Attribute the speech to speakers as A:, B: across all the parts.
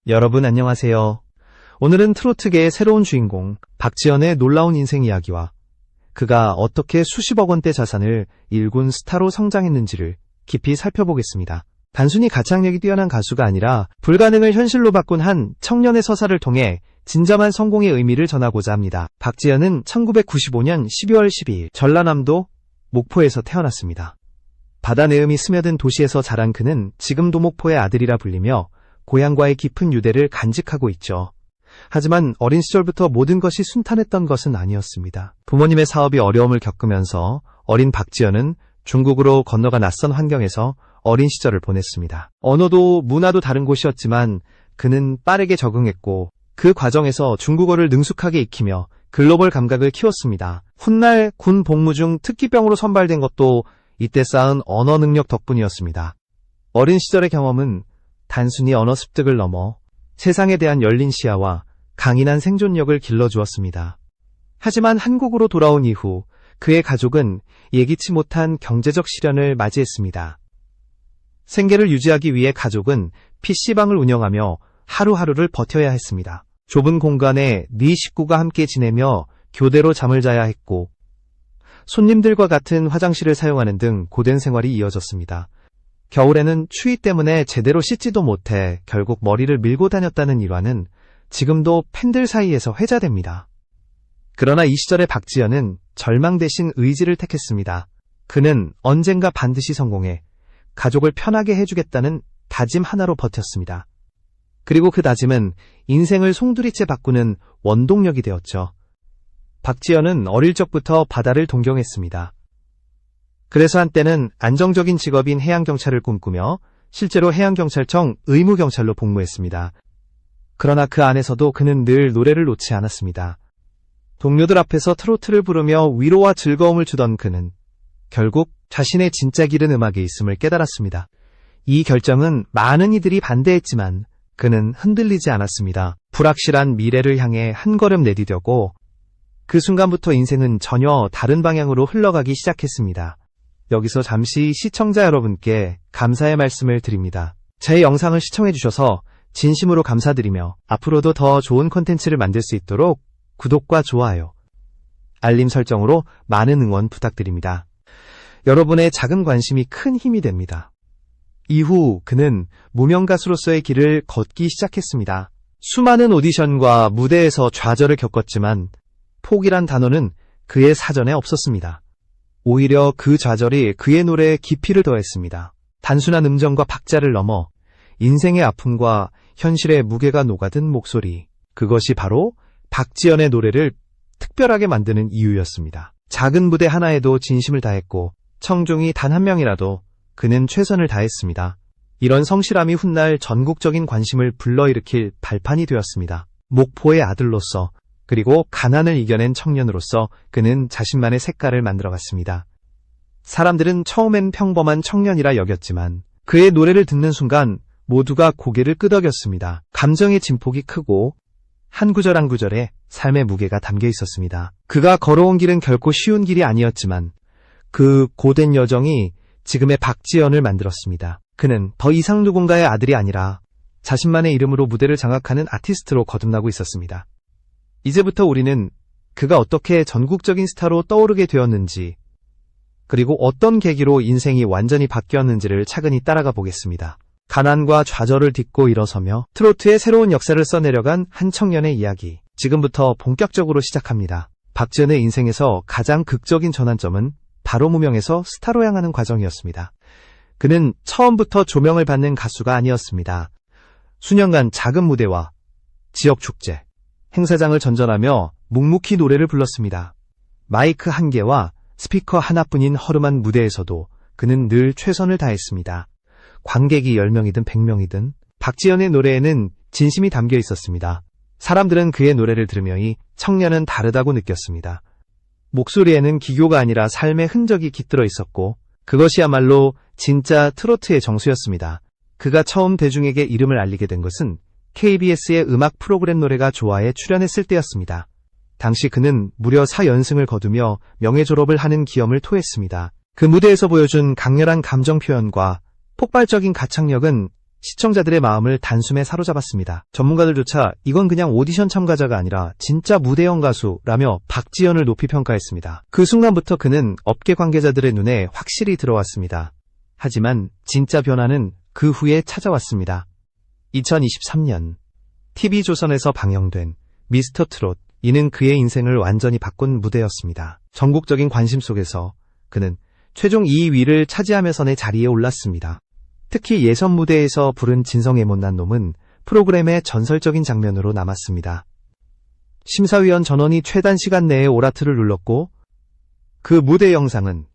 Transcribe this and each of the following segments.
A: 여러분 안녕하세요. 오늘은 트로트계의 새로운 주인공 박지연의 놀라운 인생 이야기와 그가 어떻게 수십억 원대 자산을 일군 스타로 성장했는지를 깊이 살펴보겠습니다. 단순히 가창력이 뛰어난 가수가 아니라 불가능을 현실로 바꾼 한 청년의 서사를 통해 진정한 성공의 의미를 전하고자 합니다. 박지연은 1995년 12월 12일 전라남도 목포에서 태어났습니다. 바다 내음이 스며든 도시에서 자란 그는 지금도 목포의 아들이라 불리며 고향과의 깊은 유대를 간직하고 있죠. 하지만 어린 시절부터 모든 것이 순탄했던 것은 아니었습니다. 부모님의 사업이 어려움을 겪으면서 어린 박지연은 중국으로 건너가 낯선 환경에서 어린 시절을 보냈습니다. 언어도 문화도 다른 곳이었지만 그는 빠르게 적응했고 그 과정에서 중국어를 능숙하게 익히며 글로벌 감각을 키웠습니다. 훗날 군 복무 중 특기병으로 선발된 것도 이때 쌓은 언어 능력 덕분이었습니다. 어린 시절의 경험은 단순히 언어 습득을 넘어 세상에 대한 열린 시야와 강인한 생존력을 길러주었습니다. 하지만 한국으로 돌아온 이후 그의 가족은 예기치 못한 경제적 시련을 맞이했습니다. 생계를 유지하기 위해 가족은 PC방을 운영하며 하루하루를 버텨야 했습니다. 좁은 공간에 네 식구가 함께 지내며 교대로 잠을 자야 했고 손님들과 같은 화장실을 사용하는 등 고된 생활이 이어졌습니다. 겨울에는 추위 때문에 제대로 씻지도 못해 결국 머리를 밀고 다녔다는 일화는 지금도 팬들 사이에서 회자됩니다. 그러나 이 시절의 박지연은 절망 대신 의지를 택했습니다. 그는 언젠가 반드시 성공해 가족을 편하게 해주겠다는 다짐 하나로 버텼습니다. 그리고 그 다짐은 인생을 송두리째 바꾸는 원동력이 되었죠. 박지연은 어릴 적부터 바다를 동경했습니다. 그래서 한때는 안정적인 직업인 해양경찰을 꿈꾸며 실제로 해양경찰청 의무경찰로 복무했습니다. 그러나 그 안에서도 그는 늘 노래를 놓지 않았습니다. 동료들 앞에서 트로트를 부르며 위로와 즐거움을 주던 그는 결국 자신의 진짜 길은 음악에 있음을 깨달았습니다. 이 결정은 많은 이들이 반대했지만 그는 흔들리지 않았습니다. 불확실한 미래를 향해 한 걸음 내디뎠고 그 순간부터 인생은 전혀 다른 방향으로 흘러가기 시작했습니다. 여기서 잠시 시청자 여러분께 감사의 말씀을 드립니다. 제 영상을 시청해주셔서 진심으로 감사드리며 앞으로도 더 좋은 콘텐츠를 만들 수 있도록 구독과 좋아요, 알림 설정으로 많은 응원 부탁드립니다. 여러분의 작은 관심이 큰 힘이 됩니다. 이후 그는 무명 가수로서의 길을 걷기 시작했습니다. 수많은 오디션과 무대에서 좌절을 겪었지만 포기란 단어는 그의 사전에 없었습니다. 오히려 그 좌절이 그의 노래에 깊이를 더했습니다. 단순한 음정과 박자를 넘어 인생의 아픔과 현실의 무게가 녹아든 목소리, 그것이 바로 박지연의 노래를 특별하게 만드는 이유였습니다. 작은 무대 하나에도 진심을 다했고 청중이 단 한 명이라도 그는 최선을 다했습니다. 이런 성실함이 훗날 전국적인 관심을 불러일으킬 발판이 되었습니다. 목포의 아들로서 그리고 가난을 이겨낸 청년으로서 그는 자신만의 색깔을 만들어갔습니다. 사람들은 처음엔 평범한 청년이라 여겼지만 그의 노래를 듣는 순간 모두가 고개를 끄덕였습니다. 감정의 진폭이 크고 한 구절 한 구절에 삶의 무게가 담겨 있었습니다. 그가 걸어온 길은 결코 쉬운 길이 아니었지만 그 고된 여정이 지금의 박지연을 만들었습니다. 그는 더 이상 누군가의 아들이 아니라 자신만의 이름으로 무대를 장악하는 아티스트로 거듭나고 있었습니다. 이제부터 우리는 그가 어떻게 전국적인 스타로 떠오르게 되었는지 그리고 어떤 계기로 인생이 완전히 바뀌었는지를 차근히 따라가 보겠습니다. 가난과 좌절을 딛고 일어서며 트로트의 새로운 역사를 써내려간 한 청년의 이야기, 지금부터 본격적으로 시작합니다. 박지연의 인생에서 가장 극적인 전환점은 바로 무명에서 스타로 향하는 과정이었습니다. 그는 처음부터 조명을 받는 가수가 아니었습니다. 수년간 작은 무대와 지역 축제, 행사장을 전전하며 묵묵히 노래를 불렀습니다. 마이크 한 개와 스피커 하나뿐인 허름한 무대에서도 그는 늘 최선을 다했습니다. 관객이 10명이든 100명이든 박지연의 노래에는 진심이 담겨 있었습니다. 사람들은 그의 노래를 들으며 이 청년은 다르다고 느꼈습니다. 목소리에는 기교가 아니라 삶의 흔적이 깃들어 있었고 그것이야말로 진짜 트로트의 정수였습니다. 그가 처음 대중에게 이름을 알리게 된 것은 KBS의 음악 프로그램 노래가 좋아에 출연했을 때였습니다. 당시 그는 무려 4연승을 거두며 명예 졸업을 하는 기염을 토했습니다. 그 무대에서 보여준 강렬한 감정 표현과 폭발적인 가창력은 시청자들의 마음을 단숨에 사로잡았습니다. 전문가들조차 이건 그냥 오디션 참가자가 아니라 진짜 무대형 가수라며 박지연을 높이 평가했습니다. 그 순간부터 그는 업계 관계자들의 눈에 확실히 들어왔습니다. 하지만 진짜 변화는 그 후에 찾아왔습니다. 2023년 TV조선에서 방영된 미스터 트롯, 이는 그의 인생을 완전히 바꾼 무대였습니다. 전국적인 관심 속에서 그는 최종 2위를 차지하면서 자리에 올랐습니다. 특히 예선 무대에서 부른 진성의 못난 놈은 프로그램의 전설적인 장면으로 남았습니다. 심사위원 전원이 최단 시간 내에 오라트를 눌렀고 그 무대 영상은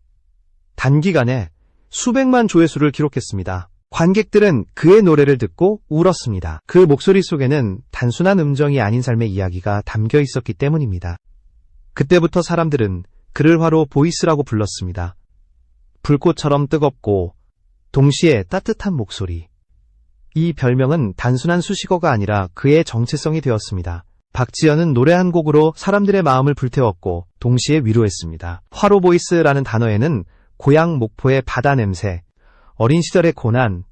A: 단기간에 수백만 조회수를 기록했습니다. 관객들은 그의 노래를 듣고 울었습니다. 그 목소리 속에는 단순한 음정이 아닌 삶의 이야기가 담겨 있었기 때문입니다. 그때부터 사람들은 그를 화로 보이스라고 불렀습니다. 불꽃처럼 뜨겁고 동시에 따뜻한 목소리. 이 별명은 단순한 수식어가 아니라 그의 정체성이 되었습니다. 박지연은 노래 한 곡으로 사람들의 마음을 불태웠고 동시에 위로했습니다. 화로 보이스라는 단어에는 고향 목포의 바다 냄새, 어린 시절의 고난,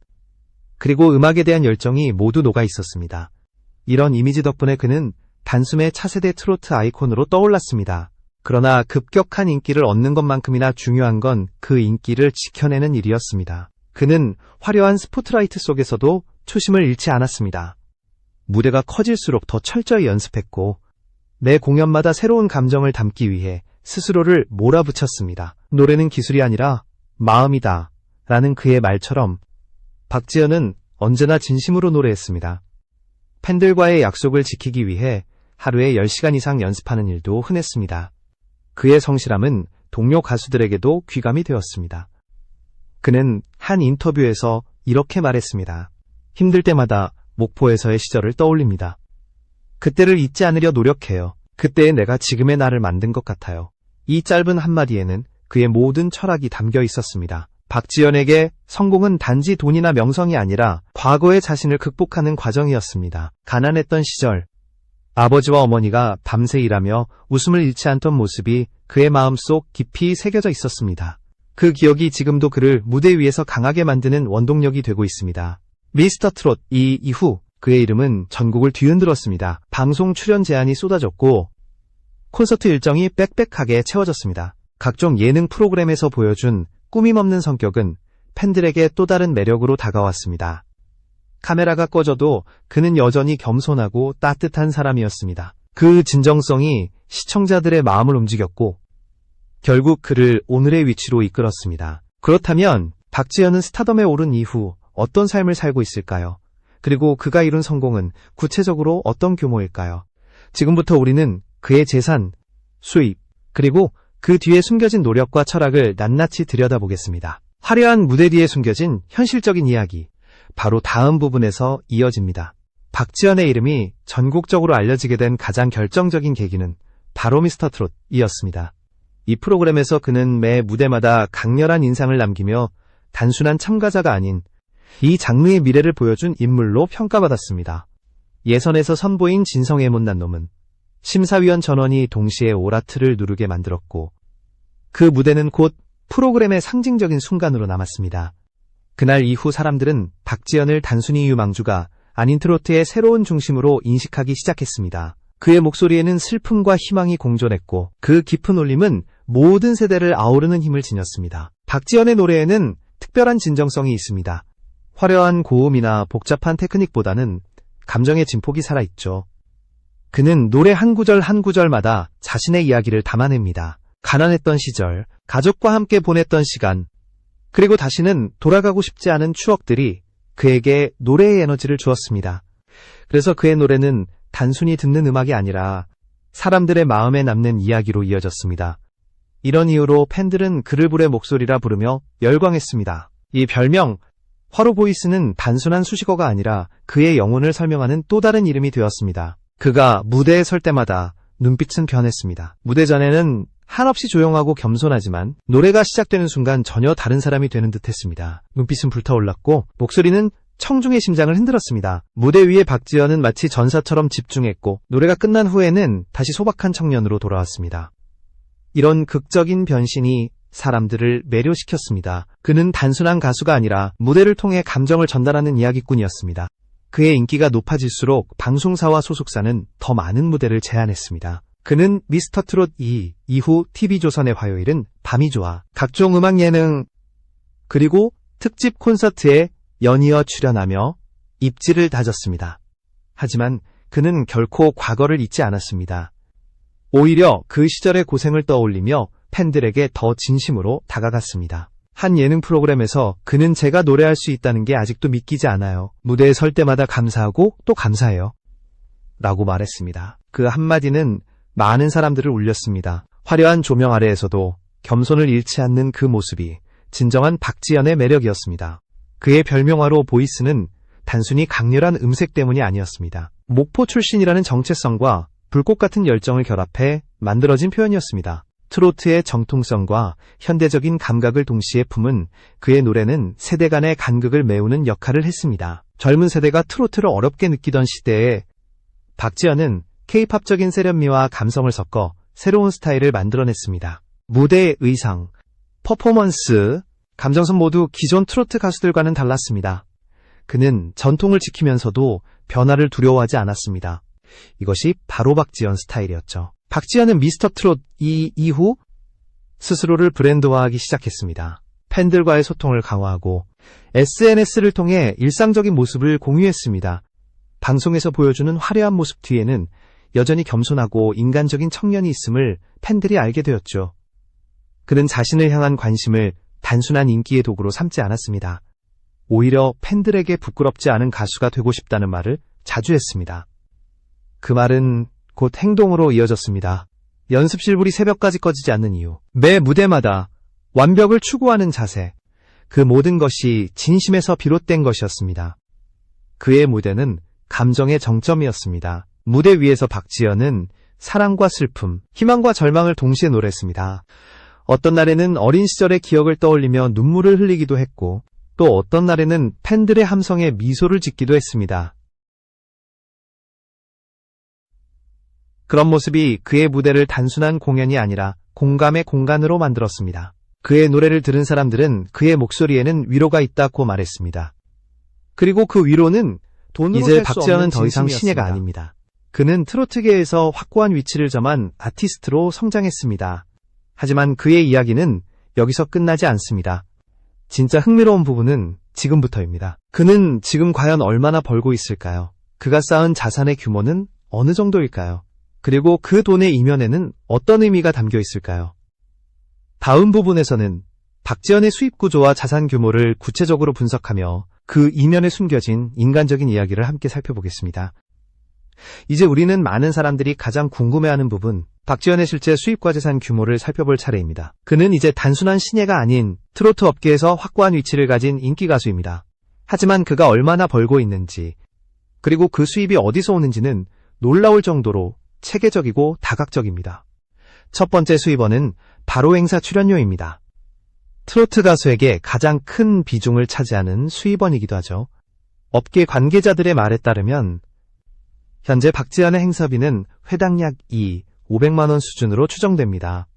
A: 그리고 음악에 대한 열정이 모두 녹아 있었습니다. 이런 이미지 덕분에 그는 단숨에 차세대 트로트 아이콘으로 떠올랐습니다. 그러나 급격한 인기를 얻는 것만큼이나 중요한 건 그 인기를 지켜내는 일이었습니다. 그는 화려한 스포트라이트 속에서도 초심을 잃지 않았습니다. 무대가 커질수록 더 철저히 연습했고 매 공연마다 새로운 감정을 담기 위해 스스로를 몰아붙였습니다. 노래는 기술이 아니라 마음이다 라는 그의 말처럼 박지연은 언제나 진심으로 노래했습니다. 팬들과의 약속을 지키기 위해 하루에 10시간 이상 연습하는 일도 흔했습니다. 그의 성실함은 동료 가수들에게도 귀감이 되었습니다. 그는 한 인터뷰에서 이렇게 말했습니다. 힘들 때마다 목포에서의 시절을 떠올립니다. 그때를 잊지 않으려 노력해요. 그때의 내가 지금의 나를 만든 것 같아요. 이 짧은 한마디에는 그의 모든 철학이 담겨 있었습니다. 박지연에게 성공은 단지 돈이나 명성이 아니라 과거의 자신을 극복하는 과정이었습니다. 가난했던 시절, 아버지와 어머니가 밤새 일하며 웃음을 잃지 않던 모습이 그의 마음속 깊이 새겨져 있었습니다. 그 기억이 지금도 그를 무대 위에서 강하게 만드는 원동력이 되고 있습니다. 미스터 트롯 이후 그의 이름은 전국을 뒤흔들었습니다. 방송 출연 제안이 쏟아졌고 콘서트 일정이 빽빽하게 채워졌습니다. 각종 예능 프로그램에서 보여준 꾸밈없는 성격은 팬들에게 또 다른 매력으로 다가왔습니다. 카메라가 꺼져도 그는 여전히 겸손하고 따뜻한 사람이었습니다. 그 진정성이 시청자들의 마음을 움직였고 결국 그를 오늘의 위치로 이끌었습니다. 그렇다면 박지연은 스타덤에 오른 이후 어떤 삶을 살고 있을까요? 그리고 그가 이룬 성공은 구체적으로 어떤 규모일까요? 지금부터 우리는 그의 재산, 수입, 그리고 그 뒤에 숨겨진 노력과 철학을 낱낱이 들여다보겠습니다. 화려한 무대 뒤에 숨겨진 현실적인 이야기, 바로 다음 부분에서 이어집니다. 박지연의 이름이 전국적으로 알려지게 된 가장 결정적인 계기는 바로 미스터 트롯이었습니다. 이 프로그램에서 그는 매 무대마다 강렬한 인상을 남기며 단순한 참가자가 아닌 이 장르의 미래를 보여준 인물로 평가받았습니다. 예선에서 선보인 진성의 못난 놈은 심사위원 전원이 동시에 오라트를 누르게 만들었고 그 무대는 곧 프로그램의 상징적인 순간으로 남았습니다. 그날 이후 사람들은 박지연을 단순히 유망주가 아닌 트로트의 새로운 중심으로 인식하기 시작했습니다. 그의 목소리에는 슬픔과 희망이 공존했고 그 깊은 울림은 모든 세대를 아우르는 힘을 지녔습니다. 박지연의 노래에는 특별한 진정성이 있습니다. 화려한 고음이나 복잡한 테크닉보다는 감정의 진폭이 살아있죠. 그는 노래 한 구절 한 구절마다 자신의 이야기를 담아냅니다. 가난했던 시절, 가족과 함께 보냈던 시간, 그리고 다시는 돌아가고 싶지 않은 추억들이 그에게 노래의 에너지를 주었습니다. 그래서 그의 노래는 단순히 듣는 음악이 아니라 사람들의 마음에 남는 이야기로 이어졌습니다. 이런 이유로 팬들은 그를 불의 목소리라 부르며 열광했습니다. 이 별명 화로 보이스는 단순한 수식어가 아니라 그의 영혼을 설명하는 또 다른 이름이 되었습니다. 그가 무대에 설 때마다 눈빛은 변했습니다. 무대 전에는 한없이 조용하고 겸손하지만 노래가 시작되는 순간 전혀 다른 사람이 되는 듯 했습니다. 눈빛은 불타올랐고 목소리는 청중의 심장을 흔들었습니다. 무대 위에 박지연은 마치 전사처럼 집중했고 노래가 끝난 후에는 다시 소박한 청년으로 돌아왔습니다. 이런 극적인 변신이 사람들을 매료시켰습니다. 그는 단순한 가수가 아니라 무대를 통해 감정을 전달하는 이야기꾼이었습니다. 그의 인기가 높아질수록 방송사와 소속사는 더 많은 무대를 제안했습니다. 그는 미스터 트롯 2 이후 TV조선의 화요일은 밤이 좋아, 각종 음악 예능, 그리고 특집 콘서트에 연이어 출연하며 입지를 다졌습니다. 하지만 그는 결코 과거를 잊지 않았습니다. 오히려 그 시절의 고생을 떠올리며 팬들에게 더 진심으로 다가갔습니다. 한 예능 프로그램에서 그는 제가 노래할 수 있다는 게 아직도 믿기지 않아요. 무대에 설 때마다 감사하고 또 감사해요. 라고 말했습니다. 그 한마디는 많은 사람들을 울렸습니다. 화려한 조명 아래에서도 겸손을 잃지 않는 그 모습이 진정한 박지현의 매력이었습니다. 그의 별명화로 보이스는 단순히 강렬한 음색 때문이 아니었습니다. 목포 출신이라는 정체성과 불꽃 같은 열정을 결합해 만들어진 표현이었습니다. 트로트의 정통성과 현대적인 감각을 동시에 품은 그의 노래는 세대 간의 간극을 메우는 역할을 했습니다. 젊은 세대가 트로트를 어렵게 느끼던 시대에 박지현은 K-팝적인 세련미와 감성을 섞어 새로운 스타일을 만들어냈습니다. 무대, 의상, 퍼포먼스, 감정선 모두 기존 트로트 가수들과는 달랐습니다. 그는 전통을 지키면서도 변화를 두려워하지 않았습니다. 이것이 바로 박지현 스타일이었죠. 박지현은 미스터 트롯 2 이후 스스로를 브랜드화하기 시작했습니다. 팬들과의 소통을 강화하고 SNS를 통해 일상적인 모습을 공유했습니다. 방송에서 보여주는 화려한 모습 뒤에는 여전히 겸손하고 인간적인 청년이 있음을 팬들이 알게 되었죠. 그는 자신을 향한 관심을 단순한 인기의 도구로 삼지 않았습니다. 오히려 팬들에게 부끄럽지 않은 가수가 되고 싶다는 말을 자주 했습니다. 그 말은 곧 행동으로 이어졌습니다. 연습실불이 새벽까지 꺼지지 않는 이유, 매 무대마다 완벽을 추구하는 자세, 그 모든 것이 진심에서 비롯된 것이었습니다. 그의 무대는 감정의 정점이었습니다. 무대 위에서 박지현은 사랑과 슬픔, 희망과 절망을 동시에 노래했습니다. 어떤 날에는 어린 시절의 기억을 떠올리며 눈물을 흘리기도 했고, 또 어떤 날에는 팬들의 함성에 미소를 짓기도 했습니다. 그런 모습이 그의 무대를 단순한 공연이 아니라 공감의 공간으로 만들었습니다. 그의 노래를 들은 사람들은 그의 목소리에는 위로가 있다고 말했습니다. 그리고 그 위로는 돈으로 살 수 없는 박지현은 더 이상 신예가 아닙니다. 그는 트로트계에서 확고한 위치를 점한 아티스트로 성장했습니다. 하지만 그의 이야기는 여기서 끝나지 않습니다. 진짜 흥미로운 부분은 지금부터입니다. 그는 지금 과연 얼마나 벌고 있을까요? 그가 쌓은 자산의 규모는 어느 정도일까요? 그리고 그 돈의 이면에는 어떤 의미가 담겨 있을까요? 다음 부분에서는 박지현의 수입 구조와 자산 규모를 구체적으로 분석하며 그 이면에 숨겨진 인간적인 이야기를 함께 살펴보겠습니다. 이제 우리는 많은 사람들이 가장 궁금해하는 부분, 박지현의 실제 수입과 재산 규모를 살펴볼 차례입니다. 그는 이제 단순한 신예가 아닌 트로트 업계에서 확고한 위치를 가진 인기 가수입니다. 하지만 그가 얼마나 벌고 있는지, 그리고 그 수입이 어디서 오는지는 놀라울 정도로 체계적이고 다각적입니다. 첫 번째 수입원은 바로 행사 출연료입니다. 트로트 가수에게 가장 큰 비중을 차지하는 수입원이기도 하죠. 업계 관계자들의 말에 따르면 현재 박지현의 행사비는 회당 약 500만 원 수준으로 추정됩니다.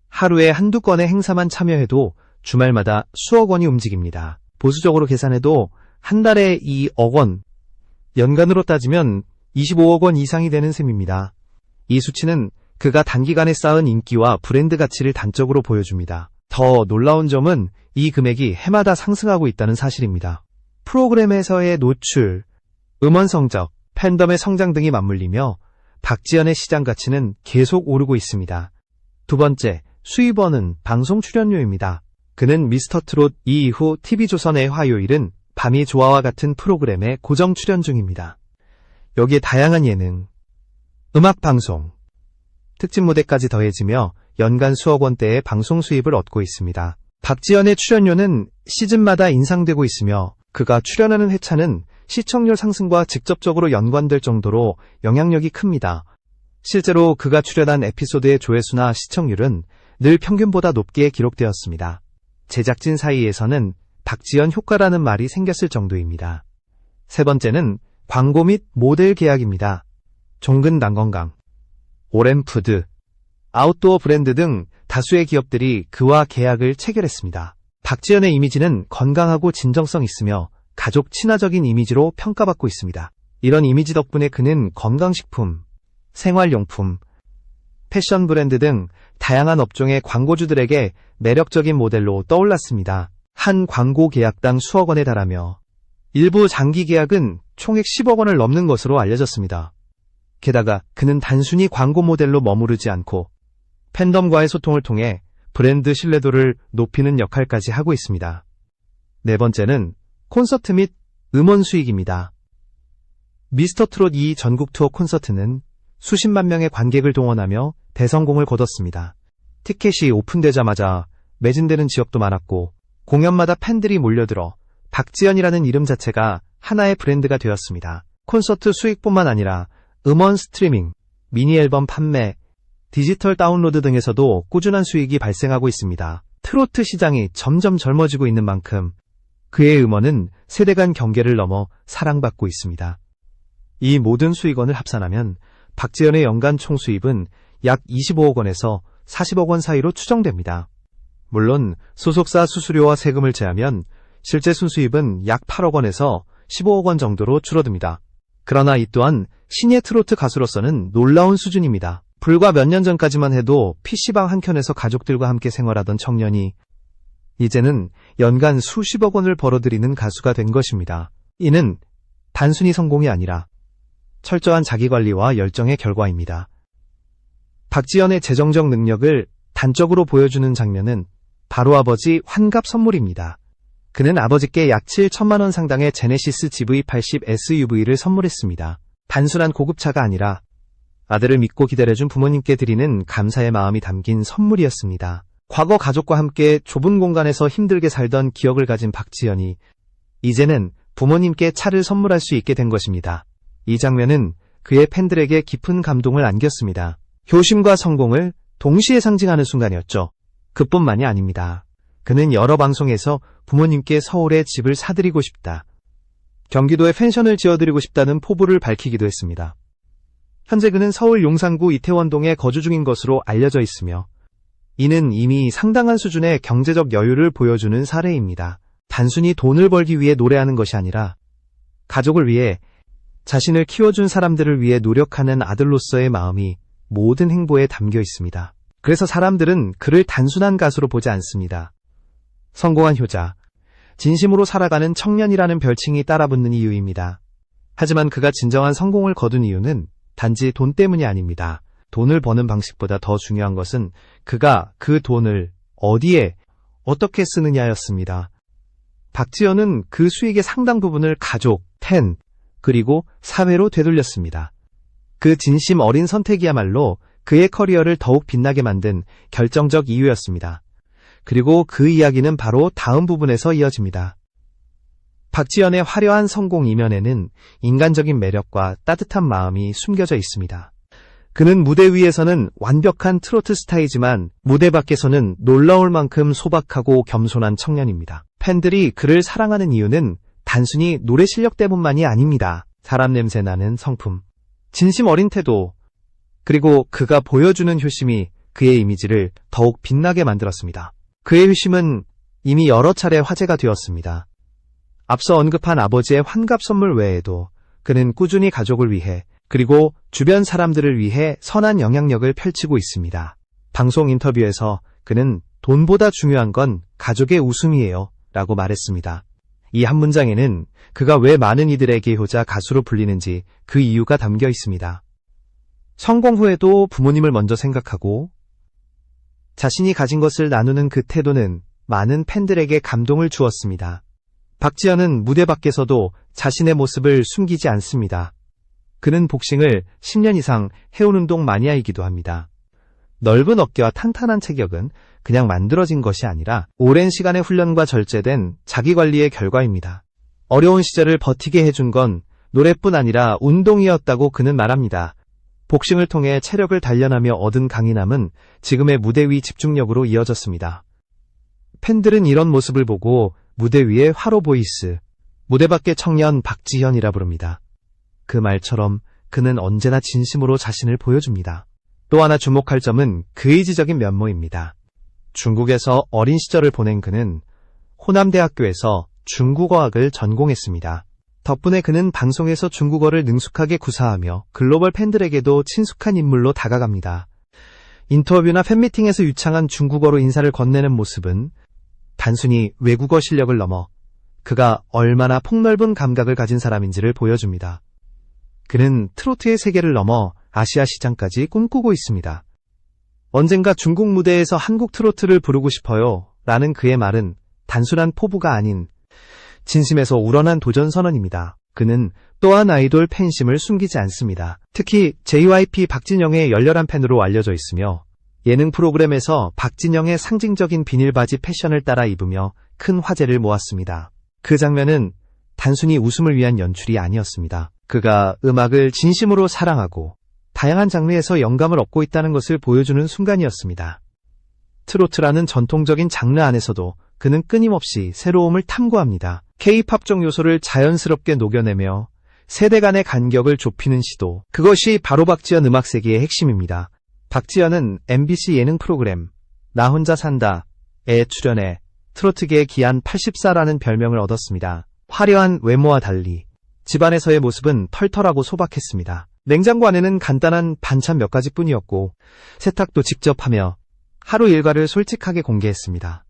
A: 하루에 한두 건의 행사만 참여해도 주말마다 수억 원이 움직입니다. 보수적으로 계산해도 한 달에 2억 원, 연간으로 따지면 25억 원 이상이 되는 셈입니다. 이 수치는 그가 단기간에 쌓은 인기와 브랜드 가치를 단적으로 보여줍니다. 더 놀라운 점은 이 금액이 해마다 상승하고 있다는 사실입니다. 프로그램에서의 노출, 음원 성적, 팬덤의 성장 등이 맞물리며 박지현의 시장 가치는 계속 오르고 있습니다. 두 번째, 수입원은 방송 출연료입니다. 그는 미스터 트롯 2 이후 TV조선의 화요일은 밤이 좋아와 같은 프로그램에 고정 출연 중입니다. 여기에 다양한 예능, 음악 방송, 특집 무대까지 더해지며 연간 수억 원대의 방송 수입을 얻고 있습니다. 박지현의 출연료는 시즌마다 인상되고 있으며 그가 출연하는 회차는 시청률 상승과 직접적으로 연관될 정도로 영향력이 큽니다. 실제로 그가 출연한 에피소드의 조회수나 시청률은 늘 평균보다 높게 기록되었습니다. 제작진 사이에서는 박지현 효과라는 말이 생겼을 정도입니다. 세 번째는 광고 및 모델 계약입니다. 종근 남건강, 오렌푸드, 아웃도어 브랜드 등 다수의 기업들이 그와 계약을 체결했습니다. 박지연의 이미지는 건강하고 진정성 있으며 가족 친화적인 이미지로 평가받고 있습니다. 이런 이미지 덕분에 그는 건강식품, 생활용품, 패션 브랜드 등 다양한 업종의 광고주들에게 매력적인 모델로 떠올랐습니다. 한 광고 계약당 수억 원에 달하며 일부 장기 계약은 총액 10억 원을 넘는 것으로 알려졌습니다. 게다가 그는 단순히 광고 모델로 머무르지 않고 팬덤과의 소통을 통해 브랜드 신뢰도를 높이는 역할까지 하고 있습니다. 네 번째는 콘서트 및 음원 수익입니다. 미스터 트롯 2 전국 투어 콘서트는 수십만 명의 관객을 동원하며 대성공을 거뒀습니다. 티켓이 오픈되자마자 매진되는 지역도 많았고 공연마다 팬들이 몰려들어 박지연이라는 이름 자체가 하나의 브랜드가 되었습니다. 콘서트 수익뿐만 아니라 음원 스트리밍, 미니 앨범 판매, 디지털 다운로드 등에서도 꾸준한 수익이 발생하고 있습니다. 트로트 시장이 점점 젊어지고 있는 만큼 그의 음원은 세대 간 경계를 넘어 사랑받고 있습니다. 이 모든 수익원을 합산하면 박지연의 연간 총 수입은 약 25억 원에서 40억 원 사이로 추정됩니다. 물론 소속사 수수료와 세금을 제하면 실제 순수입은 약 8억 원에서 15억 원 정도로 줄어듭니다. 그러나 이 또한 신예 트로트 가수로서는 놀라운 수준입니다. 불과 몇 년 전까지만 해도 PC방 한켠에서 가족들과 함께 생활하던 청년이 이제는 연간 수십억 원을 벌어들이는 가수가 된 것입니다. 이는 단순히 성공이 아니라 철저한 자기관리와 열정의 결과입니다. 박지연의 재정적 능력을 단적으로 보여주는 장면은 바로 아버지 환갑 선물입니다. 그는 아버지께 약 7천만 원 상당의 제네시스 GV80 SUV를 선물했습니다. 단순한 고급차가 아니라 아들을 믿고 기다려준 부모님께 드리는 감사의 마음이 담긴 선물이었습니다. 과거 가족과 함께 좁은 공간에서 힘들게 살던 기억을 가진 박지연이 이제는 부모님께 차를 선물할 수 있게 된 것입니다. 이 장면은 그의 팬들에게 깊은 감동을 안겼습니다. 효심과 성공을 동시에 상징하는 순간이었죠. 그뿐만이 아닙니다. 그는 여러 방송에서 부모님께 서울에 집을 사드리고 싶다, 경기도에 펜션을 지어드리고 싶다는 포부를 밝히기도 했습니다. 현재 그는 서울 용산구 이태원동에 거주 중인 것으로 알려져 있으며 이는 이미 상당한 수준의 경제적 여유를 보여주는 사례입니다. 단순히 돈을 벌기 위해 노래하는 것이 아니라 가족을 위해, 자신을 키워준 사람들을 위해 노력하는 아들로서의 마음이 모든 행보에 담겨 있습니다. 그래서 사람들은 그를 단순한 가수로 보지 않습니다. 성공한 효자, 진심으로 살아가는 청년이라는 별칭이 따라붙는 이유입니다. 하지만 그가 진정한 성공을 거둔 이유는 단지 돈 때문이 아닙니다. 돈을 버는 방식보다 더 중요한 것은 그가 그 돈을 어디에, 어떻게 쓰느냐였습니다. 박지연은 그 수익의 상당 부분을 가족, 팬, 그리고 사회로 되돌렸습니다. 그 진심 어린 선택이야말로 그의 커리어를 더욱 빛나게 만든 결정적 이유였습니다. 그리고 그 이야기는 바로 다음 부분에서 이어집니다. 박지연의 화려한 성공 이면에는 인간적인 매력과 따뜻한 마음이 숨겨져 있습니다. 그는 무대 위에서는 완벽한 트로트 스타이지만 무대 밖에서는 놀라울 만큼 소박하고 겸손한 청년입니다. 팬들이 그를 사랑하는 이유는 단순히 노래 실력 때문만이 아닙니다. 사람 냄새 나는 성품, 진심 어린 태도, 그리고 그가 보여주는 효심이 그의 이미지를 더욱 빛나게 만들었습니다. 그의 효심은 이미 여러 차례 화제가 되었습니다. 앞서 언급한 아버지의 환갑 선물 외에도 그는 꾸준히 가족을 위해, 그리고 주변 사람들을 위해 선한 영향력을 펼치고 있습니다. 방송 인터뷰에서 그는 돈보다 중요한 건 가족의 웃음이에요 라고 말했습니다. 이 한 문장에는 그가 왜 많은 이들에게 효자 가수로 불리는지 그 이유가 담겨 있습니다. 성공 후에도 부모님을 먼저 생각하고 자신이 가진 것을 나누는 그 태도는 많은 팬들에게 감동을 주었습니다. 박지연은 무대 밖에서도 자신의 모습을 숨기지 않습니다. 그는 복싱을 10년 이상 해온 운동 마니아이기도 합니다. 넓은 어깨와 탄탄한 체격은 그냥 만들어진 것이 아니라 오랜 시간의 훈련과 절제된 자기관리의 결과입니다. 어려운 시절을 버티게 해준 건 노래뿐 아니라 운동이었다고 그는 말합니다. 복싱을 통해 체력을 단련하며 얻은 강인함은 지금의 무대 위 집중력으로 이어졌습니다. 팬들은 이런 모습을 보고 무대 위의 화로 보이스, 무대 밖의 청년 박지현이라 부릅니다. 그 말처럼 그는 언제나 진심으로 자신을 보여줍니다. 또 하나 주목할 점은 그의 지적인 면모입니다. 중국에서 어린 시절을 보낸 그는 호남대학교에서 중국어학을 전공했습니다. 덕분에 그는 방송에서 중국어를 능숙하게 구사하며 글로벌 팬들에게도 친숙한 인물로 다가갑니다. 인터뷰나 팬미팅에서 유창한 중국어로 인사를 건네는 모습은 단순히 외국어 실력을 넘어 그가 얼마나 폭넓은 감각을 가진 사람인지를 보여줍니다. 그는 트로트의 세계를 넘어 아시아 시장까지 꿈꾸고 있습니다. 언젠가 중국 무대에서 한국 트로트를 부르고 싶어요 라는 그의 말은 단순한 포부가 아닌 진심에서 우러난 도전 선언입니다. 그는 또한 아이돌 팬심을 숨기지 않습니다. 특히 JYP 박진영의 열렬한 팬으로 알려져 있으며 예능 프로그램에서 박진영의 상징적인 비닐바지 패션을 따라 입으며 큰 화제를 모았습니다. 그 장면은 단순히 웃음을 위한 연출이 아니었습니다. 그가 음악을 진심으로 사랑하고 다양한 장르에서 영감을 얻고 있다는 것을 보여주는 순간이었습니다. 트로트라는 전통적인 장르 안에서도 그는 끊임없이 새로움을 탐구합니다. K-팝적 요소를 자연스럽게 녹여내며 세대 간의 간격을 좁히는 시도. 그것이 바로 박지연 음악세계의 핵심입니다. 박지연은 MBC 예능 프로그램 나 혼자 산다에 출연해 트로트계의 기안 84라는 별명을 얻었습니다. 화려한 외모와 달리 집안에서의 모습은 털털하고 소박했습니다. 냉장고 안에는 간단한 반찬 몇 가지뿐이었고 세탁도 직접 하며 하루 일과를 솔직하게 공개했습니다.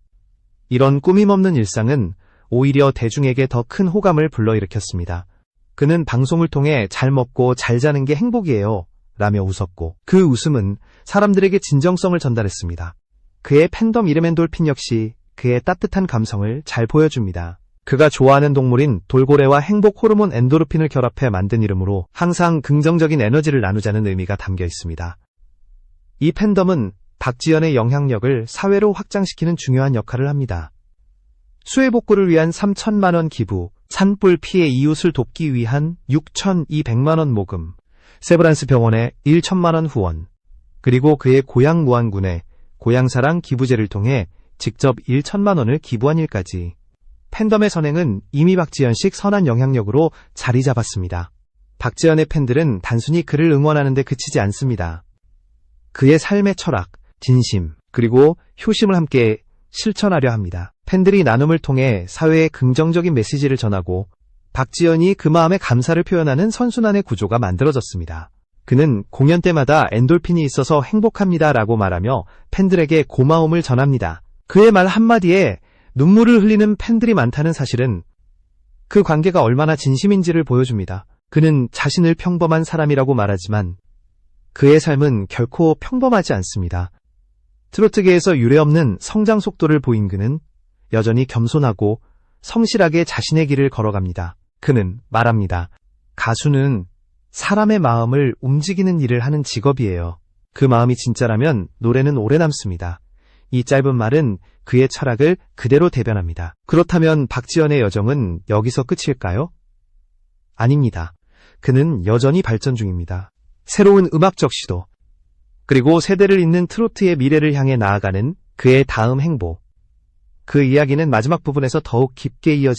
A: 이런 꾸밈없는 일상은 오히려 대중에게 더 큰 호감을 불러일으켰습니다. 그는 방송을 통해 잘 먹고 잘 자는 게 행복이에요 라며 웃었고 그 웃음은 사람들에게 진정성을 전달했습니다. 그의 팬덤 이름 엔돌핀 역시 그의 따뜻한 감성을 잘 보여줍니다. 그가 좋아하는 동물인 돌고래와 행복 호르몬 엔도르핀을 결합해 만든 이름으로 항상 긍정적인 에너지를 나누자는 의미가 담겨 있습니다. 이 팬덤은 박지연의 영향력을 사회로 확장시키는 중요한 역할을 합니다. 수해복구를 위한 3천만 원 기부, 산불 피해 이웃을 돕기 위한 6,200만 원 모금, 세브란스 병원에 1천만 원 후원, 그리고 그의 고향 무안군에 고향사랑 기부제를 통해 직접 1천만 원을 기부한 일까지. 팬덤의 선행은 이미 박지연식 선한 영향력으로 자리 잡았습니다. 박지연의 팬들은 단순히 그를 응원하는 데 그치지 않습니다. 그의 삶의 철학, 진심, 그리고 효심을 함께 실천하려 합니다. 팬들이 나눔을 통해 사회에 긍정적인 메시지를 전하고 박지연이 그 마음에 감사를 표현하는 선순환의 구조가 만들어졌습니다. 그는 공연 때마다 엔돌핀이 있어서 행복합니다 라고 말하며 팬들에게 고마움을 전합니다. 그의 말 한마디에 눈물을 흘리는 팬들이 많다는 사실은 그 관계가 얼마나 진심인지를 보여줍니다. 그는 자신을 평범한 사람이라고 말하지만 그의 삶은 결코 평범하지 않습니다. 트로트계에서 유례없는 성장 속도를 보인 그는 여전히 겸손하고 성실하게 자신의 길을 걸어갑니다. 그는 말합니다. 가수는 사람의 마음을 움직이는 일을 하는 직업이에요. 그 마음이 진짜라면 노래는 오래 남습니다. 이 짧은 말은 그의 철학을 그대로 대변합니다. 그렇다면 박지연의 여정은 여기서 끝일까요? 아닙니다. 그는 여전히 발전 중입니다. 새로운 음악적 시도, 그리고 세대를 잇는 트로트의 미래를 향해 나아가는 그의 다음 행보. 그 이야기는 마지막 부분에서 더욱 깊게 이어집니다.